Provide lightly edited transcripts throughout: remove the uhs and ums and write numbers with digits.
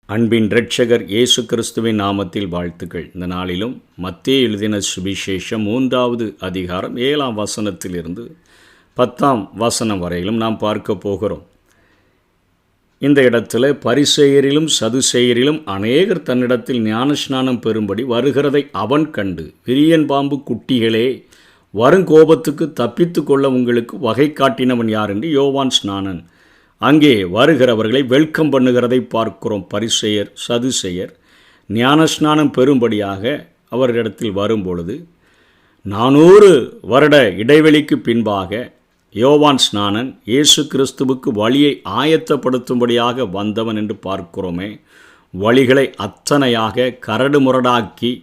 அன்பின் இரட்சகர் இயேசு கிறிஸ்துவின் நாமத்தில் வாழ்த்துக்கள். இந்த நாளிலும் மத்தேயு எழுதின சுவிசேஷம் 3வது அதிகாரம் 7ஆம் வசனத்திலிருந்து 10ஆம் வசனம் வரையிலும் நாம் பார்க்க போகிறோம். இந்த இடத்துல பரிசேயரிலும் சதுசேயரிலும் அநேகர் தன்னிடத்தில் ஞானஸ்நானம் பெறும்படி வருகிறதை அவன் கண்டு, விரியன் பாம்பு குட்டிகளே, வருங்கோபத்துக்கு தப்பித்து கொள்ள உங்களுக்கு வகை காட்டினவன் யார் என்று யோவான் ஸ்நானன் அங்கே வருகிறவர்களை வெல்கம் பண்ணுகிறதை பார்க்கிறோம். பரிசேயர் சதுசேயர் ஞானஸ்நானம் பெறும்படியாக அவரிடத்தில் வரும்பொழுது 400 வருட இடைவெளிக்கு பின்பாக யோவான் ஸ்நானன் இயேசு கிறிஸ்துவுக்கு வழியை ஆயத்தப்படுத்தும்படியாக வந்தவன் என்று பார்க்கிறோமே. வழிகளை அத்தனையாக கரடு முரடாக்கி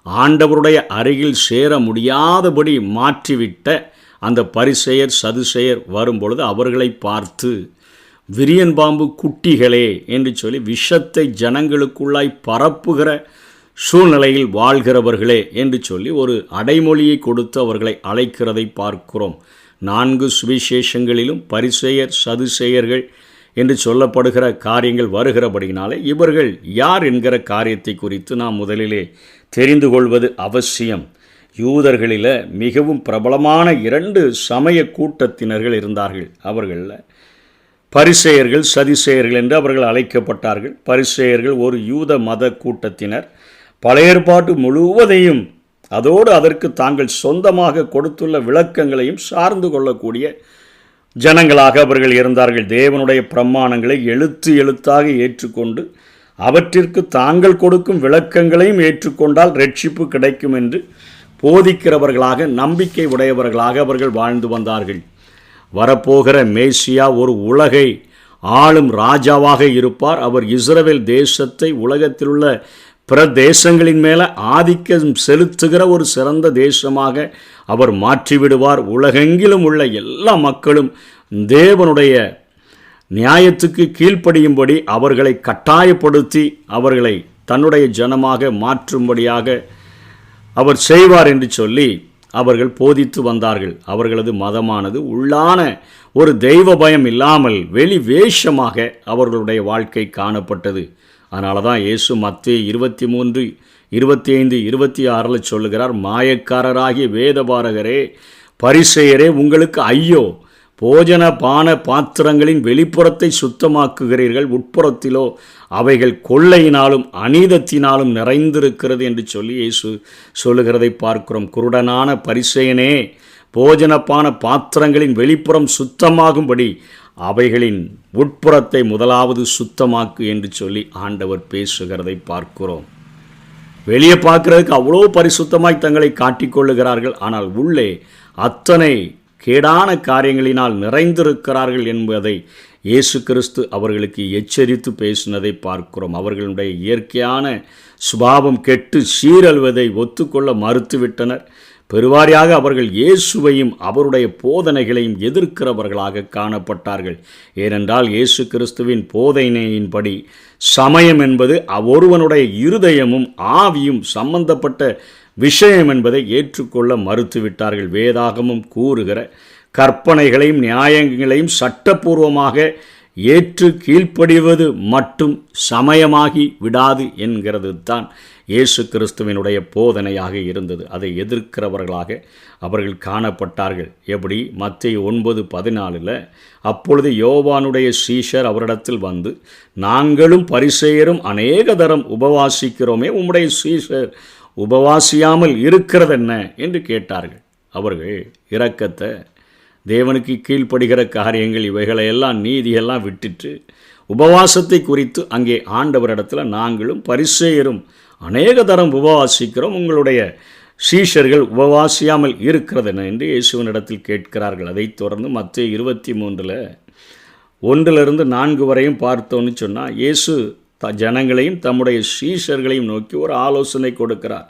ஆண்டவருடைய அருகில் சேர முடியாதபடி மாற்றிவிட்ட அந்த பரிசேயர் சதுசேயர் வரும்பொழுது அவர்களை பார்த்து, விரியன் பாம்பு குட்டிகளே என்று சொல்லி விஷத்தை ஜனங்களுக்குள்ளாய் பரப்புகிற சூழ்நிலையில் வாழ்கிறவர்களே என்று சொல்லி ஒரு அடைமொழியை கொடுத்து அவர்களை அழைக்கிறதை பார்க்கிறோம். 4 சுவிசேஷங்களிலும் பரிசேயர் சதுசேயர்கள் என்று சொல்லப்படுகிற காரியங்கள் வருகிறபடினாலே இவர்கள் யார் என்கிற காரியத்தை குறித்து நாம் முதலிலே தெரிந்து கொள்வது அவசியம். யூதர்களில் மிகவும் பிரபலமான 2 சமய கூட்டத்தினர்கள் இருந்தார்கள். அவர்களில் பரிசேயர்கள் சதுசேயர்கள் என்று அவர்கள் அழைக்கப்பட்டார்கள். பரிசேயர்கள் ஒரு யூத மத கூட்டத்தினர். பழைய ஏற்பாட்டு முழுவதையும் அதோடு அதற்கு தாங்கள் சொந்தமாக கொடுத்துள்ள விளக்கங்களையும் சார்ந்து கொள்ளக்கூடிய ஜனங்களாக அவர்கள் இருந்தார்கள். தேவனுடைய பிரமாணங்களை எழுத்தாக ஏற்றுக்கொண்டு அவற்றிற்கு தாங்கள் கொடுக்கும் விளக்கங்களையும் ஏற்றுக்கொண்டால் ரட்சிப்பு கிடைக்கும் என்று போதிக்கிறவர்களாக, நம்பிக்கை உடையவர்களாக அவர்கள் வாழ்ந்து வந்தார்கள். வரப்போகிற மேசியா ஒரு உலகை ஆளும் ராஜாவாக இருப்பார். அவர் இஸ்ரவேல் தேசத்தை உலகத்தில் உள்ள பிற தேசங்களின் மேலே ஆதிக்கம் செலுத்துகிற ஒரு சிறந்த தேசமாக அவர் மாற்றிவிடுவார். உலகெங்கிலும் உள்ள எல்லா மக்களும் தேவனுடைய நியாயத்துக்கு கீழ்ப்படியும்படி அவர்களை கட்டாயப்படுத்தி அவர்களை தன்னுடைய ஜனமாக மாற்றும்படியாக அவர் செய்வார் என்று சொல்லி அவர்கள் போதித்து வந்தார்கள். அவர்களது மதமானது உள்ளான ஒரு தெய்வ பயம் இல்லாமல் வெளி வேஷமாக அவர்களுடைய வாழ்க்கை காணப்பட்டது. அதனால தான் இயேசு மத்தேயு 23, 25, 26 சொல்லுகிறார், மாயக்காரராகிய வேதபாரகரே, பரிசேயரே, உங்களுக்கு ஐயோ! போஜன பான பாத்திரங்களின் வெளிப்புறத்தை சுத்தமாக்குகிறீர்கள், உட்புறத்திலோ அவைகள் கொள்ளையினாலும் அநீதத்தினாலும் நிறைந்திருக்கிறது என்று சொல்லி இயேசு சொல்லுகிறதை பார்க்கிறோம். குருடனான பரிசேயனே, போஜனப்பான பாத்திரங்களின் வெளிப்புறம் சுத்தமாகும்படி அவைகளின் உட்புறத்தை முதலாவது சுத்தமாக்கு என்று சொல்லி ஆண்டவர் பேசுகிறதை பார்க்கிறோம். வெளியே பார்க்கிறதுக்கு அவ்வளோ பரிசுத்தமாய் தங்களை காட்டிக்கொள்ளுகிறார்கள். ஆனால் உள்ளே அத்தனை கேடான காரியங்களினால் நிறைந்திருக்கிறார்கள் என்பதை இயேசு கிறிஸ்து அவர்களுக்கு எச்சரித்து பேசினதை பார்க்கிறோம். அவர்களுடைய இயற்கையான சுபாவம் கெட்டு சீரழுவதை ஒத்துக்கொள்ள மறுத்துவிட்டனர். பெருவாரியாக அவர்கள் இயேசுவையும் அவருடைய போதனைகளையும் எதிர்க்கிறவர்களாக காணப்பட்டார்கள். ஏனென்றால் இயேசு கிறிஸ்துவின் போதனையின்படி சமயம் என்பது ஒருவனுடைய இருதயமும் ஆவியும் சம்பந்தப்பட்ட விஷயம் என்பதை ஏற்றுக்கொள்ள மறுத்துவிட்டார்கள். வேதாகமும் கூறுகிற கற்பனைகளையும் நியாயங்களையும் சட்டப்பூர்வமாக ஏற்று கீழ்ப்படிவது மட்டும் சமயமாகி விடாது என்கிறது தான் இயேசு கிறிஸ்துவினுடைய போதனையாக இருந்தது. அதை எதிர்க்கிறவர்களாக அவர்கள் காணப்பட்டார்கள். எப்படி? மத்தேயு 9:14 அப்பொழுது யோவானுடைய சீஷர் அவரிடத்தில் வந்து, நாங்களும் பரிசேயரும் அநேக தரம் உபவாசிக்கிறோமே, உம்முடைய சீஷர் உபவாசியாமல் இருக்கிறதென்ன என்று கேட்டார்கள். அவர்கள் இரக்கத்தை, தேவனுக்கு கீழ்ப்படுகிற காரியங்கள், இவைகளையெல்லாம் நீதியெல்லாம் விட்டுட்டு உபவாசத்தை குறித்து அங்கே ஆண்டவரிடத்தில் நாங்களும் பரிசேயரும் அநேக தரம் உபவாசிக்கிறோம், உங்களுடைய சீஷர்கள் உபவாசியாமல் இருக்கிறதென்ன என்று இயேசுவினிடத்தில் கேட்கிறார்கள். அதைத் தொடர்ந்து மத்தேயு 23 1-4 வரையும் பார்த்தோன்னு சொன்னால் இயேசு ஜனங்களையும் தம்முடைய சீஷர்களையும் நோக்கி ஒரு ஆலோசனை கொடுக்கிறார்.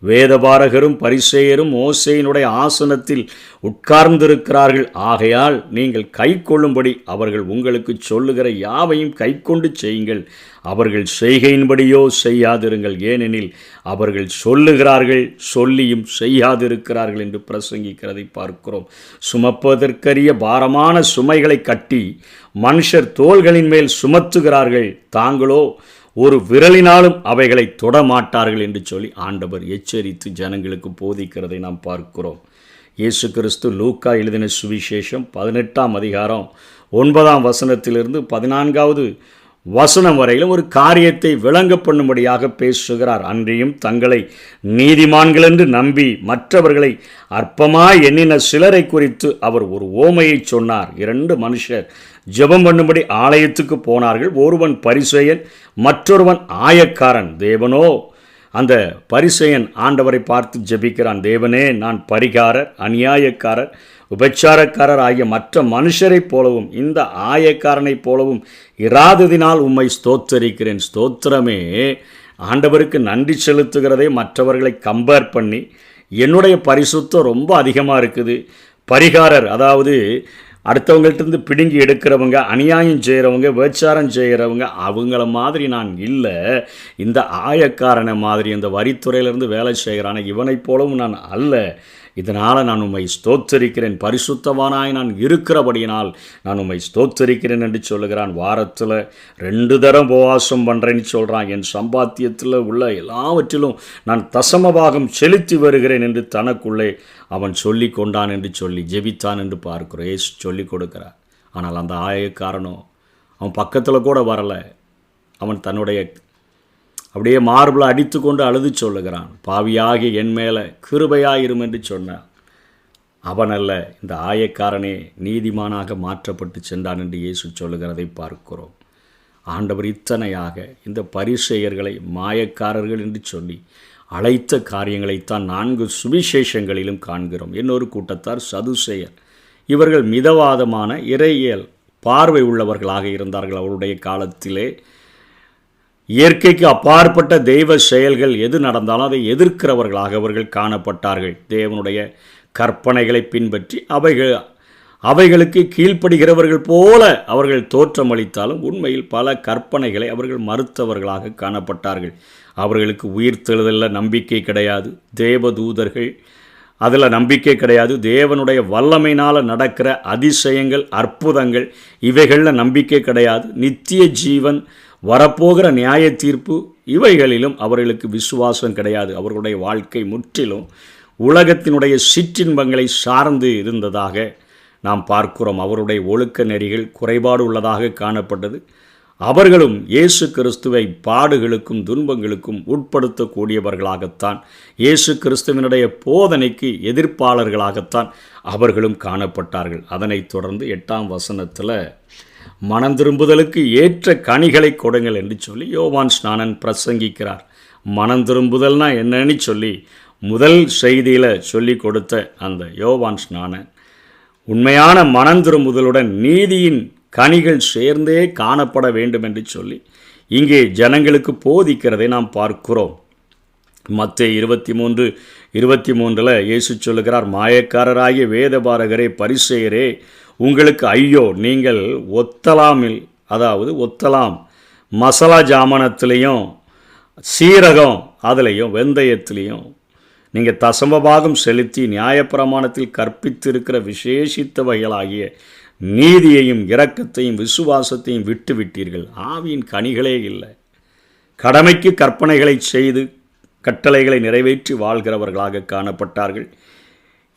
வேதபாரகரும் பரிசேயரும் மோசேயினுடைய ஆசனத்தில் உட்கார்ந்திருக்கிறார்கள். ஆகையால் நீங்கள் கை கொள்ளும்படி அவர்கள் உங்களுக்கு சொல்லுகிற யாவையும் கை கொண்டு செய்யுங்கள். அவர்கள் செய்கையின்படியோ செய்யாதிருங்கள். ஏனெனில் அவர்கள் சொல்லுகிறார்கள், சொல்லியும் செய்யாதிருக்கிறார்கள் என்று பிரசங்கிக்கிறதை பார்க்கிறோம். சுமப்பதற்கரிய பாரமான சுமைகளை கட்டி மனுஷர் தோள்களின் மேல் சுமத்துகிறார்கள், தாங்களோ ஒரு விரலினாலும் அவைகளை தொடமாட்டார்கள் என்று சொல்லி ஆண்டவர் எச்சரித்து ஜனங்களுக்கு போதிக்கிறதை நாம் பார்க்கிறோம். இயேசு கிறிஸ்து லூக்கா எழுதின சுவிசேஷம் 18ஆம் அதிகாரம் 9ஆம் வசனத்திலிருந்து 14வது வசனம் வரையிலும் ஒரு காரியத்தை விளங்க பண்ணும்படியாக பேசுகிறார். அன்றியும் தங்களை நீதிமான்கள் என்று நம்பி மற்றவர்களை அற்பமாய் எண்ணின சிலரை குறித்து அவர் ஒரு ஓமையை சொன்னார். 2 மனுஷர் ஜெபம் பண்ணும்படி ஆலயத்துக்கு போனார்கள். ஒருவன் பரிசேயன், மற்றொருவன் ஆயக்காரன். தேவனோ அந்த பரிசேயன் ஆண்டவரை பார்த்து ஜெபிக்கிறான். தேவனே, நான் பரிகாரர், அநியாயக்காரர், உபச்சாரக்காரர் ஆகிய மற்ற மனுஷரைப் போலவும் இந்த ஆயக்காரனைப் போலவும் இராததினால் உம்மை ஸ்தோத்தரிக்கிறேன். ஸ்தோத்திரமே ஆண்டவருக்கு நன்றி செலுத்துகிறதை மற்றவர்களை கம்பேர் பண்ணி என்னுடைய பரிசுத்தம் ரொம்ப அதிகமாக இருக்குது. பரிகாரர், அதாவது அடுத்தவங்கள்ட்டேருந்து பிடுங்கி எடுக்கிறவங்க, அநியாயம் செய்கிறவங்க, விபச்சாரம் செய்கிறவங்க, அவங்கள மாதிரி நான் இல்லை. இந்த ஆயக்காரனை மாதிரி இந்த வரித்துறையிலிருந்து வேலை செய்கிறான இவனைப் போலவும் நான் அல்ல. இதனால் நான் உம்மை ஸ்தோத்தரிக்கிறேன். பரிசுத்தவானாய் நான் இருக்கிறபடியினால் நான் உம்மை ஸ்தோத்தரிக்கிறேன் என்று சொல்லுகிறான். வாரத்தில் 2 தரம் உபவாசம் பண்ணுறேன்னு சொல்கிறான். என் சம்பாத்தியத்தில் உள்ள எல்லாவற்றிலும் நான் தசமபாகம் செலுத்தி வருகிறேன் என்று தனக்குள்ளே அவன் சொல்லி கொண்டான் என்று சொல்லி ஜெபித்தான் என்று பார்க்கிறோம். ஏசு சொல்லி கொடுக்கிறார். ஆனால் அந்த ஆயக்காரனோ அவன் பக்கத்தில் கூட வரலை. அவன் தன்னுடைய அப்படியே மார்பிளை அடித்து கொண்டு அழுது சொல்லுகிறான். பாவியாகி என் மேலே கிருபையாயிரும் என்று சொன்னான். அவனல்ல, இந்த ஆயக்காரனே நீதிமானாக மாற்றப்பட்டு சென்றான் என்று இயேசு சொல்லுகிறதை பார்க்கிறோம். ஆண்டவர் இத்தனையாக இந்த பரிசேயர்களை மாயக்காரர்கள் என்று சொல்லி அழைத்த காரியங்களைத்தான் 4 சுவிசேஷங்களிலும் காண்கிறோம். இன்னொரு கூட்டத்தார் சதுசேயர். இவர்கள் மிதவாதமான இறையியல் பார்வை உள்ளவர்களாக இருந்தார்கள். அவருடைய காலத்திலே இயற்கைக்கு அப்பாற்பட்ட தெய்வ செயல்கள் எது நடந்தாலும் அதை எதிர்க்கிறவர்களாக அவர்கள் காணப்பட்டார்கள். தேவனுடைய கற்பனைகளை பின்பற்றி அவைகளுக்கு கீழ்ப்படுகிறவர்கள் போல அவர்கள் தோற்றமளித்தாலும் உண்மையில் பல கற்பனைகளை அவர்கள் மறுத்தவர்களாக காணப்பட்டார்கள். அவர்களுக்கு உயிர்த்தெழுதலில் நம்பிக்கை கிடையாது. தேவதூதர்கள் அதில் நம்பிக்கை கிடையாது. தேவனுடைய வல்லமையினால் நடக்கிற அதிசயங்கள், அற்புதங்கள் இவைகளில் நம்பிக்கை கிடையாது. நித்திய ஜீவன், வரப்போகிற நியாய தீர்ப்பு இவைகளிலும் அவர்களுக்கு விசுவாசம் கிடையாது. அவர்களுடைய வாழ்க்கை முற்றிலும் உலகத்தினுடைய சிற்றின்பங்களை சார்ந்து இருந்ததாக நாம் பார்க்கிறோம். அவருடைய ஒழுக்க நெறிகள் குறைபாடு உள்ளதாக காணப்பட்டது. அவர்களும் இயேசு கிறிஸ்துவை பாடுகளுக்கும் துன்பங்களுக்கும் உட்படுத்தக்கூடியவர்களாகத்தான், இயேசு கிறிஸ்துவினுடைய போதனைக்கு எதிர்ப்பாளர்களாகத்தான் அவர்களும் காணப்பட்டார்கள். அதனைத் தொடர்ந்து 8ஆம் வசனத்தில் மனம் திரும்புதலுக்கு ஏற்ற கனிகளை கொடுங்கள் என்று சொல்லி யோவான் ஸ்நானன் பிரசங்கிக்கிறார். மனம் திரும்புதல்னா என்னன்னு சொல்லி முதல் செய்தியில் சொல்லி கொடுத்த அந்த யோவான் ஸ்நானன் உண்மையான மனம் திரும்புதலுடன் நீதியின் கனிகள் சேர்ந்தே காணப்பட வேண்டும் என்று சொல்லி இங்கே ஜனங்களுக்கு போதிக்கிறதை நாம் பார்க்கிறோம். மத்தேயு 23:23 இயேசு சொல்லுகிறார், மாயக்காரராகிய வேதபாரகரே, பரிசேயரே, உங்களுக்கு ஐயோ, நீங்கள் ஒத்தலாமில், அதாவது ஒத்தலாம் மசாலா ஜாமனத்திலையும் சீரகம் அதுலேயும் வெந்தயத்திலையும் நீங்கள் தசமபாகம் செலுத்தி நியாயப்பிரமாணத்தில் கற்பித்திருக்கிற விசேஷித்த வகைகளாகிய நீதியையும் இரக்கத்தையும் விசுவாசத்தையும் விட்டு விட்டீர்கள். ஆவியின் கனிகளே இல்லை. கடமைக்கு கற்பனைகளை செய்து கட்டளைகளை நிறைவேற்றி வாழ்கிறவர்களாக காணப்பட்டார்கள்.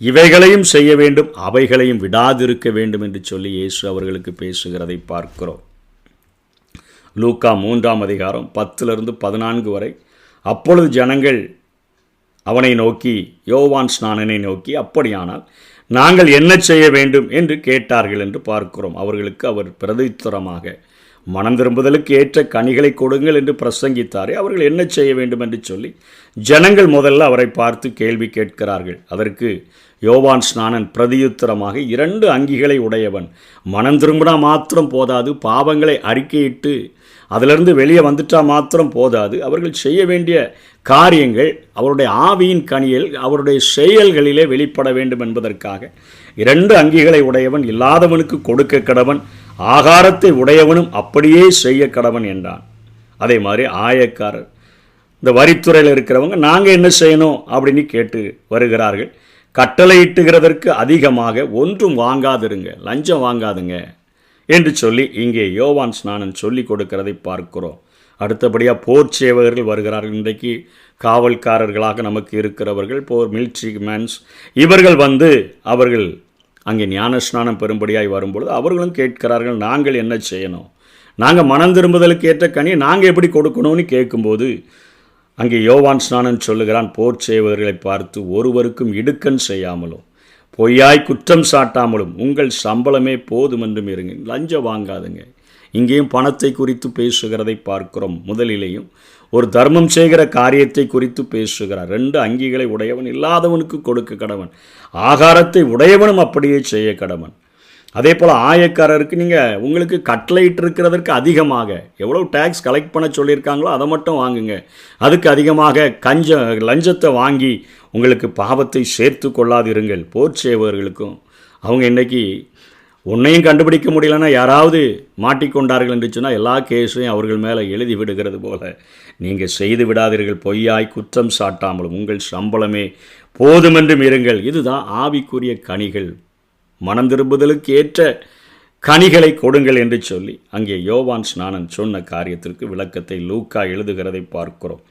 இவைகளையும் செய்ய வேண்டும், அவைகளையும் விடாதிருக்க வேண்டும் என்று சொல்லி இயேசு அவர்களுக்கு பேசுகிறதை பார்க்கிறோம். லூக்கா 3ஆம் அதிகாரம் 10-14 வரை. அப்பொழுது ஜனங்கள் அவனை நோக்கி, யோவான் ஸ்நானனை நோக்கி, அப்படியானால் நாங்கள் என்ன செய்ய வேண்டும் என்று கேட்டார்கள் என்று பார்க்கிறோம். அவர்களுக்கு அவர் பிரதியுத்தரமாக, மனம் திரும்புதலுக்கு ஏற்ற கனிகளை கொடுங்கள் என்று பிரசங்கித்தாரே, அவர்கள் என்ன செய்ய வேண்டும் என்று சொல்லி ஜனங்கள் முதல்ல அவரை பார்த்து கேள்வி கேட்கிறார்கள். அதற்கு யோவான் ஸ்நானன் பிரதியுத்தரமாக, 2 அங்கிகளை உடையவன் மனம் திரும்பினா மாத்திரம் போதாது, பாவங்களை அறிக்கையிட்டு அதிலிருந்து வெளியே வந்துட்டா மாத்திரம் போதாது, அவர்கள் செய்ய வேண்டிய காரியங்கள் அவருடைய ஆவியின் கனியில் அவருடைய செயல்களிலே வெளிப்பட வேண்டும் என்பதற்காக 2 அங்கிகளை உடையவன் இல்லாதவனுக்கு கொடுக்க கடவன், ஆகாரத்தை உடையவனும் அப்படியே செய்ய கடவன் என்றான். அதே மாதிரி ஆயக்காரர், இந்த வரித்துறையில் இருக்கிறவங்க, நாங்கள் என்ன செய்யணும் அப்படின்னு கேட்டு வருகிறார்கள். கட்டளையிட்டுகிறதற்கு அதிகமாக ஒன்றும் வாங்காதிருங்க, லஞ்சம் வாங்காதுங்க என்று சொல்லி இங்கே யோவான் ஸ்நானன் சொல்லி கொடுக்கிறதை பார்க்கிறோம். அடுத்தபடியாக போர் சேவகர்கள் வருகிறார்கள். இன்றைக்கு காவல்காரர்களாக நமக்கு இருக்கிறவர்கள் மிலிட்ரி மேன்ஸ், இவர்கள் அவர்கள் அங்கே ஞானஸ்நானம் பெறும்படியாய் வரும்பொழுது அவர்களும் கேட்கிறார்கள், நாங்கள் என்ன செய்யணும், நாங்கள் மனம் திரும்புதலுக்கு ஏற்ற கனியை நாங்கள் எப்படி கொடுக்கணும்னு கேட்கும்போது அங்கே யோவான் ஸ்நானன் சொல்லுகிறான், போர் சேவகர்களை பார்த்து, ஒருவருக்கும் இடுக்கண் செய்யாமலும் பொய்யாய் குற்றம் சாட்டாமலும் உங்கள் சம்பளமே போதுமென்றும் இருங்க, லஞ்சம் வாங்காதுங்க. இங்கேயும் பணத்தை குறித்து பேசுகிறதை பார்க்கிறோம். முதலிலேயும் ஒரு தர்மம் செய்கிற காரியத்தை குறித்து பேசுகிறார். 2 அங்கிகளை உடையவன் இல்லாதவனுக்கு கொடுக்க கடவன், ஆகாரத்தை உடையவனும் அப்படியே செய்ய கடவன். அதே போல் ஆயக்காரருக்கு நீங்கள் உங்களுக்கு கட்டளையிட்டு இருக்கிறதற்கு அதிகமாக எவ்வளோ டேக்ஸ் கலெக்ட் பண்ண சொல்லியிருக்காங்களோ அதை மட்டும் வாங்குங்க, அதுக்கு அதிகமாக லஞ்சத்தை வாங்கி உங்களுக்கு பாவத்தை சேர்த்து கொள்ளாதிருங்கள். போர் சேவகர்களுக்கும் அவங்க இன்றைக்கி உன்னையும் கண்டுபிடிக்க முடியலன்னா யாராவது மாட்டிக்கொண்டார்கள் என்று சொன்னால் எல்லா கேஸையும் அவர்கள் மேலே எழுதி விடுகிறது போல நீங்கள் செய்து விடாதீர்கள், பொய்யாய் குற்றம் சாட்டாமலும் உங்கள் சம்பளமே போதுமென்றும் இருங்கள். இதுதான் ஆவிக்குரிய கனிகள். மனம் திரும்புதலுக்கு ஏற்ற கனிகளை கொடுங்கள் என்று சொல்லி அங்கே யோவான் ஸ்நானன் சொன்ன காரியத்திற்கு விளக்கத்தை லூக்கா எழுதுகிறதை பார்க்கிறோம்.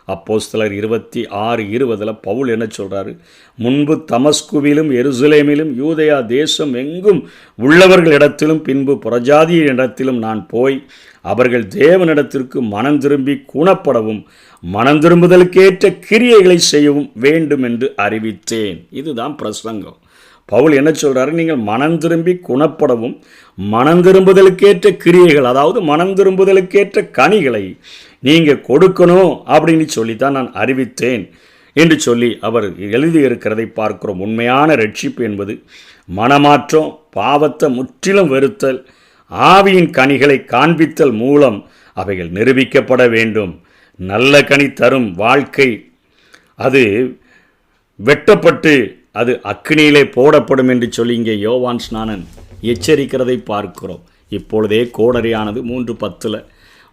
அப்போஸ்தலர் 26:20 பவுல் என்ன சொல்கிறாரு, முன்பு தமஸ்குவிலும் எருசலேமிலும் யூதேயா தேசம் எங்கும் உள்ளவர்களிடத்திலும் பின்பு புறஜாதிய இடத்திலும் நான் போய் அவர்கள் தேவனிடத்திற்கு மனம் திரும்பி குணப்படவும் மனம் திரும்புதலுக்கேற்ற கிரியைகளை செய்யவும் வேண்டும் என்று அறிவித்தேன். இதுதான் பிரசங்கம். பவுல் என்ன சொல்கிறாரு, நீங்கள் மனம் திரும்பி குணப்படவும் மனம் திரும்புதலுக்கேற்ற கிரியைகள், அதாவது மனம் திரும்புதலுக்கேற்ற கனிகளை நீங்கள் கொடுக்கணும் அப்படின்னு சொல்லித்தான் நான் அறிவித்தேன் என்று சொல்லி அவர் எழுதியிருக்கிறதை பார்க்கிறோம். உண்மையான ரட்சிப்பு என்பது மனமாற்றம், பாவத்தை முற்றிலும் வெறுத்தல், ஆவியின் கனிகளை காண்பித்தல் மூலம் அவைகள் நிரூபிக்கப்பட வேண்டும். நல்ல கனி தரும் வாழ்க்கை அது வெட்டப்பட்டு அது அக்கினியிலே போடப்படும் என்று சொல்லி இங்கே யோவான் ஸ்நானன் எச்சரிக்கிறதை பார்க்கிறோம். இப்பொழுதே கோடரியானது 3:10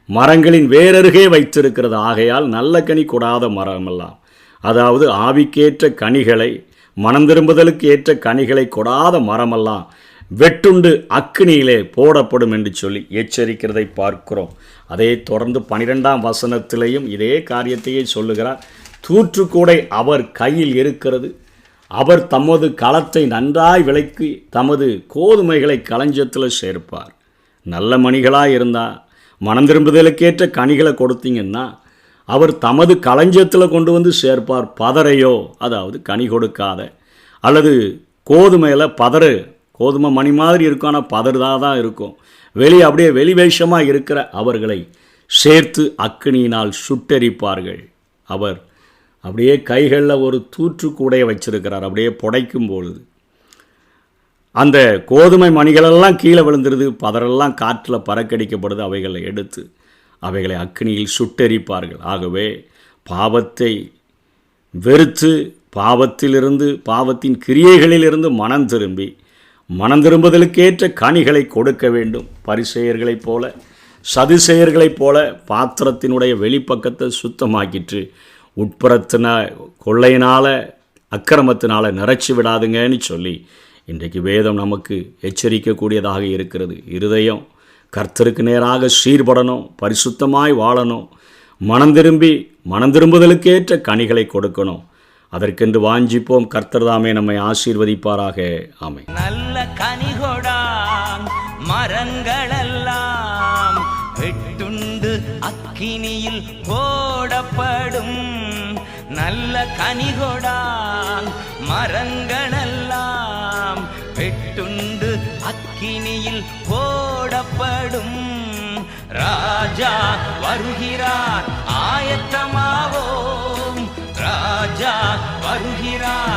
மரங்களின் வேரருகே வைத்திருக்கிறது, ஆகையால் நல்ல கனி கொடாத மரமெல்லாம், அதாவது ஆவிக்கேற்ற கனிகளை மனம் திரும்புதலுக்கு ஏற்ற கனிகளை கொடாத மரமெல்லாம் வெட்டுண்டு அக்கினியிலே போடப்படும் என்று சொல்லி எச்சரிக்கிறதை பார்க்கிறோம். அதே தொடர்ந்து 12ஆம் வசனத்திலேயும் இதே காரியத்தையே சொல்லுகிறார். தூற்றுக்கூடை அவர் கையில் இருக்கிறது, அவர் தமது களத்தை நன்றாய் விளக்கி தமது கோதுமைகளை களஞ்சத்தில் சேர்ப்பார். நல்ல மணிகளாக இருந்தால் மனம் திரும்புதலுக்கேற்ற கனிகளை கொடுத்தீங்கன்னா அவர் தமது களஞ்சத்தில் கொண்டு வந்து சேர்ப்பார். பதரையோ, அதாவது கனி கொடுக்காத, அல்லது கோதுமையில் கோதுமை மணி மாதிரி இருக்கும், ஆனால் பதறுதாக தான் இருக்கும், வெளியே அப்படியே வெளிவேஷமாக இருக்கிற அவர்களை சேர்த்து அக்கினியினால் சுட்டெரிப்பார்கள். அவர் அப்படியே கைகளில் ஒரு தூற்றுக்கூடையை வச்சிருக்கிறார். அப்படியே புடைக்கும் பொழுது அந்த கோதுமை மணிகளெல்லாம் கீழே விழுந்துருது, பதரெல்லாம் காற்றில் பறக்கடிக்கப்படுது. அவைகளை எடுத்து அவைகளை அக்கினியில் சுட்டெரிப்பார்கள். ஆகவே பாவத்தை வெறுத்து பாவத்திலிருந்து பாவத்தின் கிரியைகளிலிருந்து மனம் திரும்புதலுக்கேற்ற கனிகளை கொடுக்க வேண்டும். பரிசேயர்களைப் போல சதுசேயர்களைப் போல பாத்திரத்தினுடைய வெளிப்பக்கத்தை சுத்தமாக்கிட்டு உட்புறத்தின கொள்ளையினால் அக்கிரமத்தினால் நிறைச்சி விடாதுங்கன்னு சொல்லி இன்றைக்கு வேதம் நமக்கு எச்சரிக்கக்கூடியதாக இருக்கிறது. இருதயம் கர்த்தருக்கு நேராக சீர்படணும், பரிசுத்தமாய் வாழணும், மனம் திரும்புதலுக்கேற்ற கனிகளை கொடுக்கணும். அதற்கென்று வாஞ்சிப்போம். கர்த்தர் தாமே நம்மை ஆசீர்வதிப்பாராக. ஆமென். நல்ல கனிகொடாம் மரங்களெல்லாம் வெட்டுண்டு அக்கினியில் போடப்படும். நல்ல கனிகொடாம் மரங்களெல்லாம் வெட்டுண்டு அக்கினியில் போடப்படும். ராஜா வருகிறார், ஆயத்தமாவோம். ராஜா வருகிறார்,